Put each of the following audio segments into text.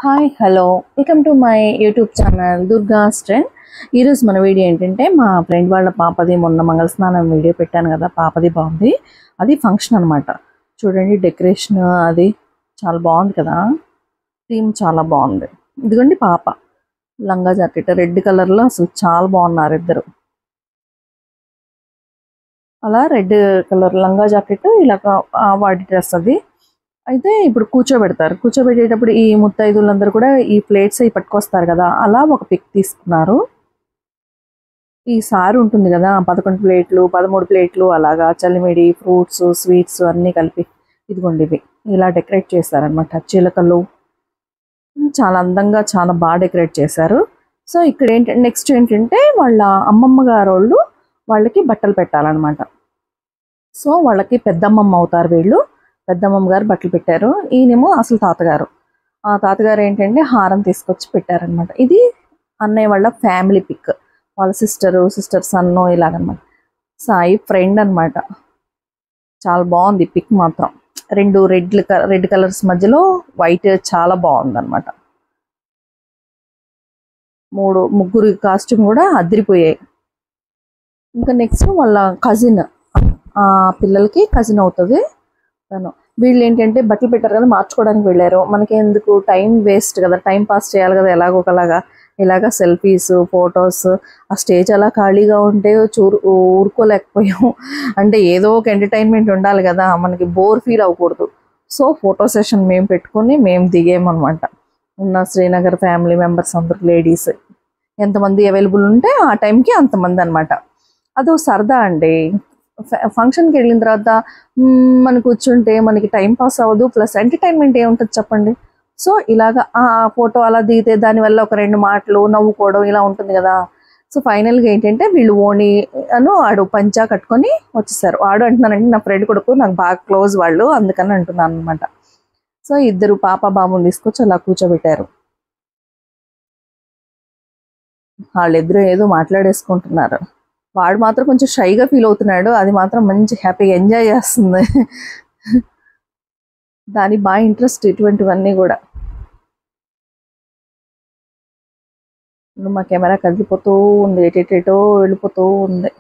Hi hello welcome to my YouTube channel Durga స్ట్రెన్. ఈరోజు మన వీడియో ఏంటంటే మా ఫ్రెండ్ వాళ్ళ పాపది మొన్న మంగళస్నానం వీడియో పెట్టాను కదా, పాపది బాగుంది. అది ఫంక్షన్ అనమాట. చూడండి డెకరేషన్ అది చాలా బాగుంది కదా, థీమ్ చాలా బాగుంది. ఇదిగోండి పాప లంగా జాకెట్ రెడ్ కలర్లో, అసలు చాలా బాగున్నారు ఇద్దరు. అలా రెడ్ కలర్ లంగా జాకెట్ ఇలాగ వాడి డ్రెస్ అది. అయితే ఇప్పుడు కూర్చోబెట్టేటప్పుడు ఈ ముత్తైదులందరూ కూడా ఈ ప్లేట్స్ అవి పట్టుకొస్తారు కదా, అలా ఒక పిక్ తీసుకున్నారు. ఈ సారి ఉంటుంది కదా 11 ప్లేట్లు 13 ప్లేట్లు అలాగా చల్లిమిడి ఫ్రూట్స్ స్వీట్స్ అన్నీ కలిపి ఇదిగోండి ఇవి ఇలా డెకరేట్ చేశారనమాట. చిలకలు చాలా అందంగా చాలా బాగా డెకరేట్ చేశారు. సో ఇక్కడ నెక్స్ట్ ఏంటంటే వాళ్ళ అమ్మమ్మ గారు వాళ్ళకి బట్టలు పెట్టాలన్నమాట. సో వాళ్ళకి పెద్దమ్మమ్మ అవుతారు వీళ్ళు. పెద్దమ్మమ్మ గారు బట్టలు పెట్టారు. ఈయనేమో అసలు తాతగారు. ఆ తాతగారు ఏంటంటే హారం తీసుకొచ్చి పెట్టారనమాట. ఇది అన్నయ్య వాళ్ళ ఫ్యామిలీ పిక్, వాళ్ళ సిస్టర్ సన్ను ఇలాగనమాట. సాయి ఫ్రెండ్ అనమాట. చాలా బాగుంది పిక్ మాత్రం. రెండు రెడ్ కలర్స్ మధ్యలో వైట్ చాలా బాగుంది అనమాట. ముగ్గురు కాస్ట్యూమ్ కూడా అదిరిపోయాయి. ఇంకా నెక్స్ట్ వాళ్ళ కజిన్, ఆ పిల్లలకి కజిన్ అవుతుంది తను. వీళ్ళు ఏంటంటే బట్టలు పెట్టారు కదా, మార్చుకోవడానికి వెళ్ళారు. మనకి ఎందుకు టైం వేస్ట్ కదా, టైం పాస్ చేయాలి కదా ఎలాగోకలాగా. ఇలాగ సెల్ఫీస్ ఫొటోస్, ఆ స్టేజ్ అలా ఖాళీగా ఉంటే ఊరుకోలేకపోయాం. అంటే ఏదో ఒక ఎంటర్టైన్మెంట్ ఉండాలి కదా, మనకి బోర్ ఫీల్ అవ్వకూడదు. సో ఫోటో సెషన్ మేము పెట్టుకుని మేము దిగామన్నమాట. ఉన్న శ్రీనగర్ ఫ్యామిలీ మెంబర్స్ అందరు లేడీస్ ఎంతమంది అవైలబుల్ ఉంటే ఆ టైంకి అంతమంది అనమాట. అదో సరదా అండి. ఫంక్షన్కి వెళ్ళిన తర్వాత మనం కూర్చుంటే మనకి టైం పాస్ అవ్వదు, ప్లస్ ఎంటర్టైన్మెంట్ ఏముంటుంది చెప్పండి. సో ఇలాగ ఆ ఫోటో అలా దిగితే దానివల్ల ఒక రెండు మాటలు నవ్వుకోవడం ఇలా ఉంటుంది కదా. సో ఫైనల్గా ఏంటంటే వీళ్ళు ఓణి ఆడు పంచా కట్టుకొని వచ్చేసారు. ఆడు అంటున్నానంటే నా ఫ్రెండ్ కొడుకు, నాకు బాగా క్లోజ్ వాళ్ళు, అందుకని అంటున్నాను అనమాట. సో ఇద్దరు పాప బాబుని తీసుకొచ్చి అలా కూర్చోబెట్టారు. వాళ్ళిద్దరూ ఏదో మాట్లాడేసుకుంటున్నారు. వాడు మాత్రం కొంచెం షైగా ఫీల్ అవుతున్నాడు. అది మాత్రం మంచి హ్యాపీగా ఎంజాయ్ చేస్తుంది. దానికి బాగా ఇంట్రెస్ట్ ఇటువంటివన్నీ కూడా. మా కెమెరా కదిలిపోతూ ఉంది, ఎటేటో వెళ్ళిపోతూ ఉంది.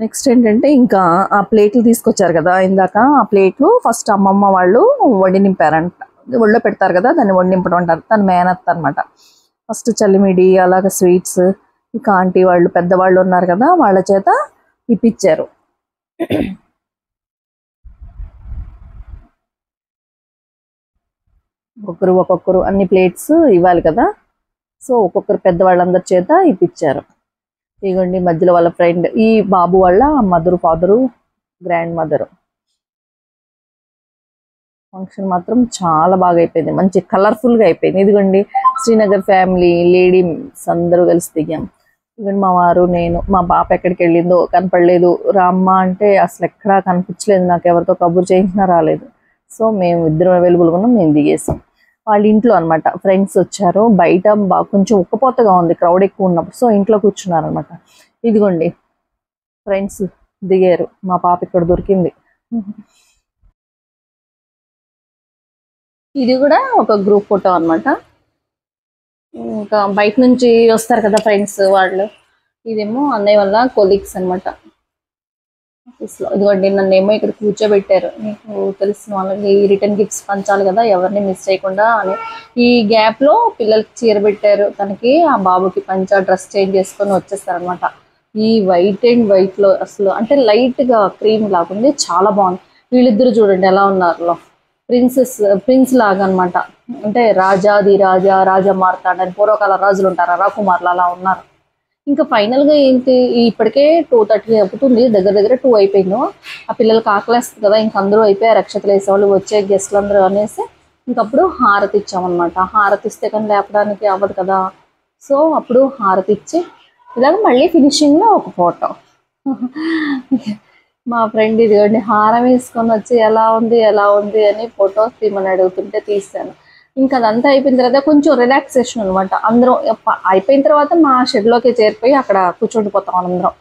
నెక్స్ట్ ఏంటంటే ఇంకా ఆ ప్లేట్లు తీసుకొచ్చారు కదా ఇందాక, ఆ ప్లేట్లు ఫస్ట్ అమ్మమ్మ వాళ్ళు వడి నింపారంట. ఒళ్ళో పెడతారు కదా, దాన్ని వడి నింపడం అంటారు. తను మేనత్త అనమాట. ఫస్ట్ చల్లిమిడి అలాగ స్వీట్స్ ఇక ఆంటీ వాళ్ళు పెద్దవాళ్ళు ఉన్నారు కదా, వాళ్ళ చేత ఇప్పించారు. ఒక్కొక్కరు అన్ని ప్లేట్స్ ఇవ్వాలి కదా. సో ఒక్కొక్కరు పెద్దవాళ్ళందరి చేత ఇప్పించారు. ఇదిగోండి మధ్యలో వాళ్ళ ఫ్రెండ్, ఈ బాబు వాళ్ళ mother father grand mother. Function మాత్రం చాలా బాగా అయిపోయింది, మంచి కలర్ఫుల్గా అయిపోయింది. ఇదిగోండి శ్రీనగర్ ఫ్యామిలీ లేడీస్ అందరూ కలిసి దిగాం. ఇదిగోండి మా వారు, నేను. మా పాప ఎక్కడికి వెళ్ళిందో కనపడలేదు. రామ్మ అంటే అసలు ఎక్కడా కనిపించలేదు నాకు, ఎవరితో కబుర్ చేయించినా రాలేదు. సో మేము ఇద్దరం అవైలబుల్గా ఉన్నాం, మేము దిగేసాం. వాళ్ళ ఇంట్లో అనమాట. ఫ్రెండ్స్ వచ్చారు. బయట కొంచెం ఉక్కపోతగా ఉంది క్రౌడ్ ఎక్కువ ఉన్నప్పుడు, సో ఇంట్లో కూర్చున్నారు అనమాట. ఇదిగోండి ఫ్రెండ్స్ దిగారు. మా పాప ఇక్కడ దొరికింది. ఇది కూడా ఒక గ్రూప్ ఫోటో అనమాట. ఇంకా బయట నుంచి వస్తారు కదా ఫ్రెండ్స్ వాళ్ళు. ఇదేమో అన్నయ్య వల్ల కొలీగ్స్ అనమాట. ఇదిగోండి నన్నేమో ఇక్కడ కూర్చోబెట్టారు. మీకు తెలిసిన వాళ్ళకి రిటర్న్ గిఫ్ట్స్ పంచాలి కదా, ఎవరిని మిస్ చేయకుండా అని. ఈ గ్యాప్ లో పిల్లలకి చీర పెట్టారు. తనకి ఆ బాబుకి పంచా డ్రెస్ చేంజ్ చేసుకొని వచ్చేస్తారు. ఈ వైట్ అండ్ వైట్ లో అసలు అంటే లైట్ గా క్రీమ్ లాగుంది, చాలా బాగుంది. వీళ్ళిద్దరు చూడండి ఎలా ఉన్నారు, ప్రిన్స్ లాగా అనమాట. అంటే రాజాది రాజా మార్తాండ అని పూర్వకాల రాజులు ఉంటారు, రాకుమార్లు అలా ఉన్నారు. ఇంకా ఫైనల్ గా ఏంటి, ఇప్పటికే 2:30 అవుతుంది, దగ్గర 2 అయిపోయింది. ఆ పిల్లలకి ఆకలేస్తుంది కదా, ఇంక అందరూ అయిపోయారు, అక్షతలు వేసేవాళ్ళు వచ్చే గెస్ట్లు అందరూ అనేసి ఇంకప్పుడు హారతి ఇచ్చామన్నమాట. హారతి ఇస్తే కానీ లేపడానికి అవ్వదు కదా. సో అప్పుడు హారతి ఇచ్చి ఇలాగ మళ్ళీ ఫినిషింగ్ లో ఒక ఫోటో. మా ఫ్రెండ్ ఇదిగోండి హారం వేసుకొని వచ్చి ఎలా ఉంది అని ఫొటోస్ తీయమని అడుగుతుంటే తీసాను. ఇంకా అదంతా అయిపోయిన తర్వాత కొంచెం రిలాక్సేషన్ అనమాట. అందరం అయిపోయిన తర్వాత మా షెడ్లోకి చేరిపోయి అక్కడ కూర్చోండిపోతాం అందరం.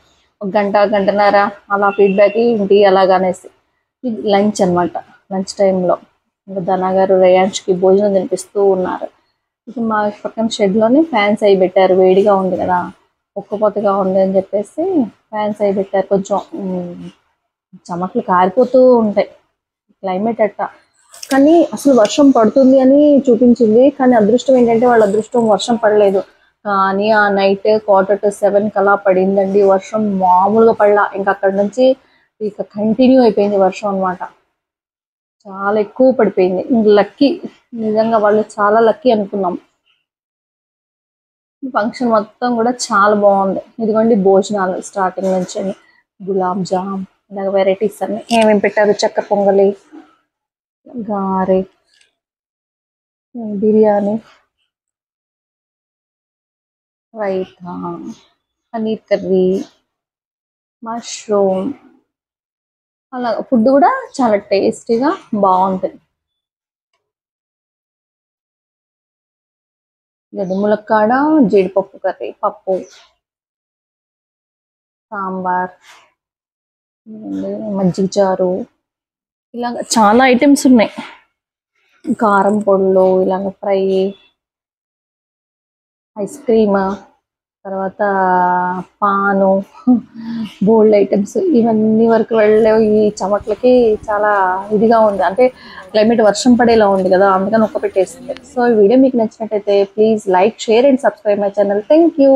ఒక గంటన్నర అలా ఫీడ్బ్యాక్ ఏంటి అలాగనేసి. ఇది లంచ్ అనమాట. లంచ్ టైంలో ఇంకా ధనా గారు రేయాన్ష్కి భోజనం తినిపిస్తూ ఉన్నారు. ఇక మా పక్కన షెడ్లోనే ఫ్యాన్స్ అవి పెట్టారు, వేడిగా ఉంది కదా, ఉక్కపోతగా ఉంది అని చెప్పేసి ఫ్యాన్స్ అవి పెట్టారు. కొంచెం చెమటలు కారిపోతూ ఉంటాయి క్లైమేట్ అట్ట. కానీ అసలు వర్షం పడుతుంది అని చూపించింది, కానీ అదృష్టం ఏంటంటే వాళ్ళ అదృష్టం వర్షం పడలేదు. కానీ ఆ నైట్ 6:45 అలా పడిందండి వర్షం, మామూలుగా పడలా. ఇంకా అక్కడ నుంచి ఇక కంటిన్యూ అయిపోయింది వర్షం అనమాట. చాలా ఎక్కువ పడిపోయింది. ఇంక లక్కీ, నిజంగా వాళ్ళు చాలా లక్కీ అనుకున్నాం. ఫంక్షన్ మొత్తం కూడా చాలా బాగుంది. ఇదిగోండి భోజనాలు స్టార్టింగ్ నుంచి గులాబ్ జామ్, ఇలాగ వెరైటీస్ అన్ని ఏమేమి పెట్టారు, చక్కెర పొంగలి, గారె, బిర్యానీ, రైతా, పనీర్ కర్రీ, మష్రూమ్, అలా ఫుడ్ కూడా చాలా టేస్టీగా బాగుంటుంది. గడ్డి ములక్కాడ, జీడిపప్పు కర్రీ, పప్పు, సాంబార్, మజ్జిగ చారు, ఇలాగ చాలా ఐటమ్స్ ఉన్నాయి. కారం పొడులు, ఇలాగ ఫ్రై, ఐస్ క్రీమ్, తర్వాత పాను, బోల్డ్ ఐటమ్స్, ఇవన్నీ వరకు వెళ్ళే ఈ చెమట్లకి చాలా ఇదిగా ఉంది. అంటే క్లైమేట్ వర్షం పడేలా ఉంది కదా, అందుకని ఒక్క పెట్టేస్తుంది. సో ఈ వీడియో మీకు నచ్చినట్టయితే please like, share and subscribe my channel. Thank you.